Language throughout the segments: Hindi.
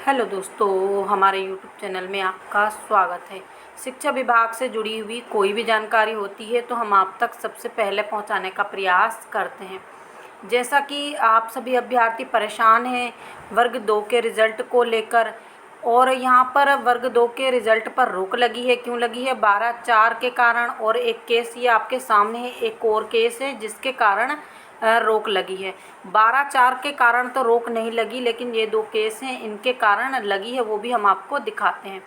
हेलो दोस्तों, हमारे यूट्यूब चैनल में आपका स्वागत है। शिक्षा विभाग से जुड़ी हुई कोई भी जानकारी होती है तो हम आप तक सबसे पहले पहुंचाने का प्रयास करते हैं। जैसा कि आप सभी अभ्यर्थी परेशान हैं वर्ग 2 के रिज़ल्ट को लेकर, और यहाँ पर वर्ग 2 के रिज़ल्ट पर रोक लगी है। क्यों लगी है? 12/4 के कारण, और एक केस ये आपके सामने है, एक और केस है जिसके कारण रोक लगी है। 12/4 के कारण तो रोक नहीं लगी, लेकिन ये 2 केस हैं, इनके कारण लगी है, वो भी हम आपको दिखाते हैं।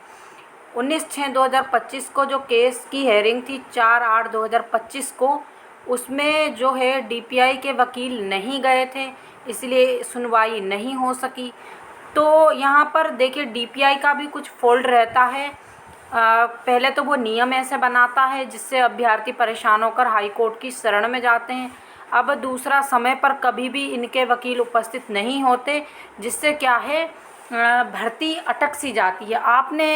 19/6/2025 को जो केस की हेयरिंग थी 4/8/2025 को, उसमें जो है डीपीआई के वकील नहीं गए थे, इसलिए सुनवाई नहीं हो सकी। तो यहाँ पर देखिए, डीपीआई का भी कुछ फॉल्ट रहता है। पहले तो वो नियम ऐसे बनाता है जिससे अभ्यर्थी परेशान होकर हाई कोर्ट की शरण में जाते हैं। अब दूसरा, समय पर कभी भी इनके वकील उपस्थित नहीं होते, जिससे क्या है, भर्ती अटक सी जाती है। आपने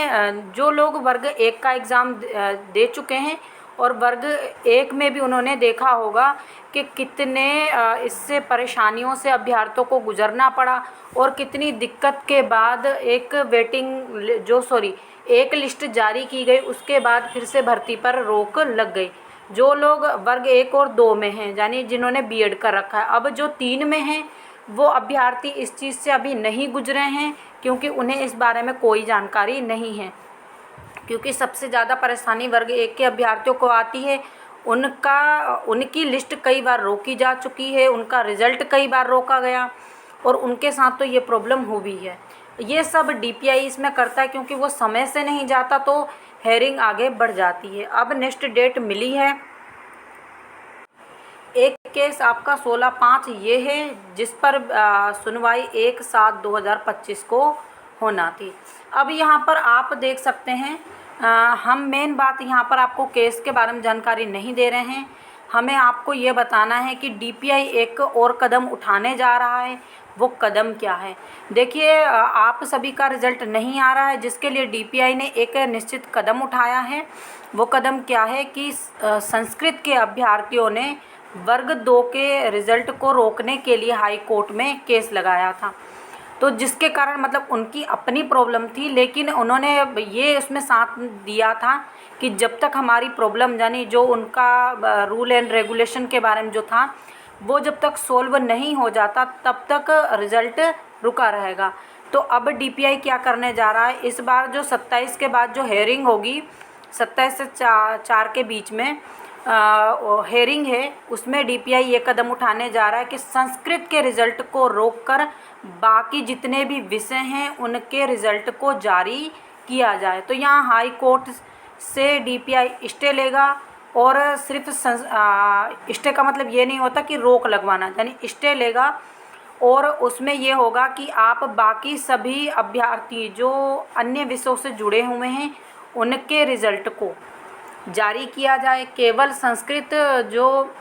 जो लोग वर्ग 1 का एग्ज़ाम दे चुके हैं और वर्ग 1 में भी उन्होंने देखा होगा कि कितने इससे परेशानियों से अभ्यर्थियों को गुजरना पड़ा, और कितनी दिक्कत के बाद एक लिस्ट जारी की गई, उसके बाद फिर से भर्ती पर रोक लग गई। जो लोग वर्ग 1 और 2 में हैं, यानी जिन्होंने बीएड कर रखा है, अब जो 3 में हैं वो अभ्यर्थी इस चीज़ से अभी नहीं गुजरे हैं, क्योंकि उन्हें इस बारे में कोई जानकारी नहीं है। क्योंकि सबसे ज़्यादा परेशानी वर्ग 1 के अभ्यर्थियों को आती है। उनकी लिस्ट कई बार रोकी जा चुकी है, उनका रिज़ल्ट कई बार रोका गया, और उनके साथ तो ये प्रॉब्लम हुई है। ये सब डीपीआई इसमें करता है, क्योंकि वो समय से नहीं जाता तो हेयरिंग आगे बढ़ जाती है। अब नेक्स्ट डेट मिली है, एक केस आपका 16/5 ये है, जिस पर सुनवाई 1/7/2025 को होना थी। अब यहाँ पर आप देख सकते हैं, हम मेन बात यहाँ पर आपको केस के बारे में जानकारी नहीं दे रहे हैं। हमें आपको ये बताना है कि डीपीआई एक और कदम उठाने जा रहा है। वो कदम क्या है? देखिए, आप सभी का रिज़ल्ट नहीं आ रहा है, जिसके लिए डीपीआई ने एक निश्चित कदम उठाया है। वो कदम क्या है कि संस्कृत के अभ्यर्थियों ने वर्ग 2 के रिज़ल्ट को रोकने के लिए हाई कोर्ट में केस लगाया था। तो जिसके कारण मतलब उनकी अपनी प्रॉब्लम थी, लेकिन उन्होंने ये उसमें साथ दिया था कि जब तक हमारी प्रॉब्लम, यानी जो उनका रूल एंड रेगुलेशन के बारे में जो था, वो जब तक सोल्व नहीं हो जाता तब तक रिज़ल्ट रुका रहेगा। तो अब डीपीआई क्या करने जा रहा है, इस बार जो 27 के बाद जो हेयरिंग होगी, 27 से 4 के बीच में हेयरिंग है, उसमें डीपीआई ये कदम उठाने जा रहा है कि संस्कृत के रिज़ल्ट को रोककर बाकी जितने भी विषय हैं उनके रिज़ल्ट को जारी किया जाए। तो यहाँ हाई कोर्ट से डीपीआई स्टे लेगा, और सिर्फ स्टे का मतलब ये नहीं होता कि रोक लगवाना, यानी स्टे लेगा, और उसमें ये होगा कि आप बाकी सभी अभ्यर्थी जो अन्य विषयों से जुड़े हुए हैं उनके रिज़ल्ट को जारी किया जाए। केवल संस्कृत जो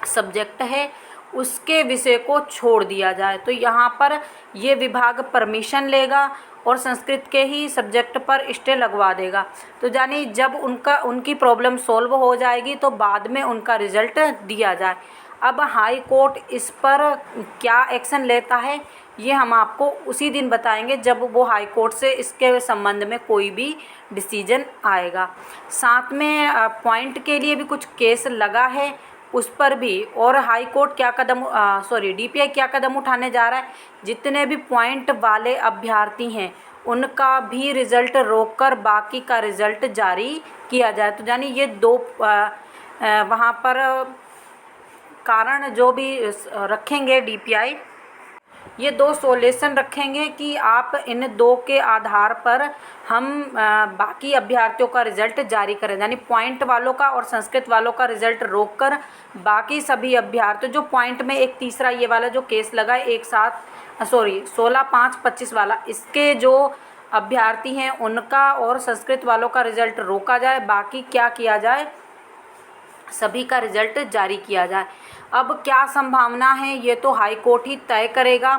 सब्जेक्ट है उसके विषय को छोड़ दिया जाए। तो यहाँ पर ये विभाग परमिशन लेगा और संस्कृत के ही सब्जेक्ट पर स्टे लगवा देगा। तो यानी जब उनकी प्रॉब्लम सॉल्व हो जाएगी तो बाद में उनका रिज़ल्ट दिया जाए। अब हाई कोर्ट इस पर क्या एक्शन लेता है, ये हम आपको उसी दिन बताएंगे जब वो हाई कोर्ट से इसके संबंध में कोई भी डिसीजन आएगा। साथ में पॉइंट के लिए भी कुछ केस लगा है, उस पर भी, और हाई कोर्ट क्या कदम डीपीआई क्या कदम उठाने जा रहा है, जितने भी पॉइंट वाले अभ्यर्थी हैं उनका भी रिज़ल्ट रोककर बाकी का रिज़ल्ट जारी किया जाए। तो यानी ये दो वहाँ पर कारण जो भी रखेंगे डीपीआई, ये 2 सॉल्यूशन रखेंगे कि आप इन 2 के आधार पर हम बाकी अभ्यर्थियों का रिज़ल्ट जारी करें, यानी पॉइंट वालों का और संस्कृत वालों का रिज़ल्ट रोककर बाकी सभी अभ्यर्थियों, जो पॉइंट में एक तीसरा ये वाला जो केस लगा है 16/5/25 वाला, इसके जो अभ्यर्थी हैं उनका और संस्कृत वालों का रिज़ल्ट रोका जाए, बाकी क्या किया जाए, सभी का रिज़ल्ट जारी किया जाए। अब क्या संभावना है ये तो हाई कोर्ट ही तय करेगा।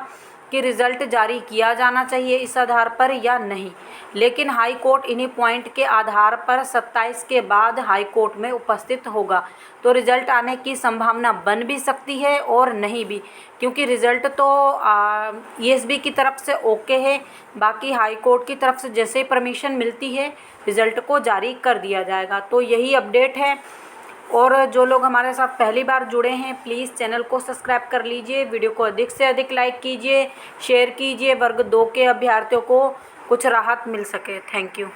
कि रिज़ल्ट जारी किया जाना चाहिए इस आधार पर या नहीं, लेकिन हाई कोर्ट इन्हीं पॉइंट के आधार पर 27 के बाद हाई कोर्ट में उपस्थित होगा। तो रिज़ल्ट आने की संभावना बन भी सकती है और नहीं भी, क्योंकि रिज़ल्ट तो ESB की तरफ से ओके है, बाकी हाई कोर्ट की तरफ से जैसे ही परमिशन मिलती है रिज़ल्ट को जारी कर दिया जाएगा। तो यही अपडेट है। और जो लोग हमारे साथ पहली बार जुड़े हैं प्लीज़ चैनल को सब्सक्राइब कर लीजिए, वीडियो को अधिक से अधिक लाइक कीजिए, शेयर कीजिए, वर्ग 2 के अभ्यर्थियों को कुछ राहत मिल सके। Thank you.